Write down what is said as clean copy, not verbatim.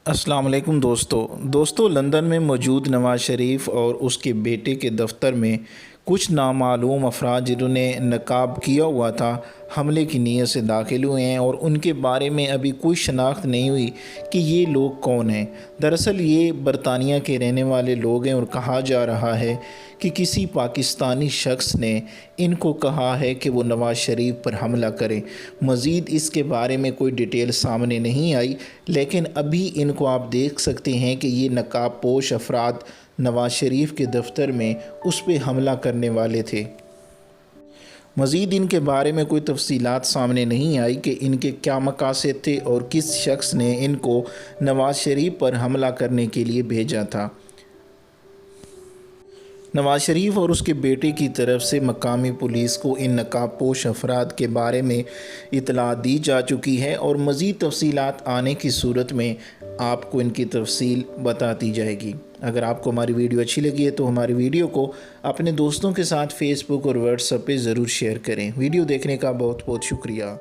अस्सलाम वालेकुम दोस्तों लंदन में मौजूद नवाज़ शरीफ और उसके बेटे के दफ्तर में कुछ नामालूम अफराद जिन्होंने नकाब किया हुआ था हमले की नीयत से दाखिल हुए हैं और उनके बारे में अभी कोई शनाख्त नहीं हुई कि ये लोग कौन हैं। दरअसल ये बरतानिया के रहने वाले लोग हैं और कहा जा रहा है कि किसी पाकिस्तानी शख्स ने इनको कहा है कि वो नवाज़ शरीफ पर हमला करें। मज़ीद इसके बारे में कोई डिटेल सामने नहीं आई, लेकिन अभी इनको आप देख सकते हैं कि ये नकाब पोश अफराद नवाज़ शरीफ के दफ्तर में उस पर हमला करने वाले थे। मज़ीद इनके बारे में कोई तफसीलात सामने नहीं आई कि इनके क्या मकासद थे और किस शख्स ने इनको नवाज़ शरीफ पर हमला करने के लिए भेजा था। नवाज़ शरीफ और उसके बेटे की तरफ से मकामी पुलिस को इन नकाबपोश अफराद के बारे में इतला दी जा चुकी है और मज़ीद तफसीलात आने की सूरत में आपको इनकी तफसील बता दी जाएगी। अगर आपको हमारी वीडियो अच्छी लगी है तो हमारी वीडियो को अपने दोस्तों के साथ फेसबुक और व्हाट्सएप पे ज़रूर शेयर करें। वीडियो देखने का बहुत बहुत शुक्रिया।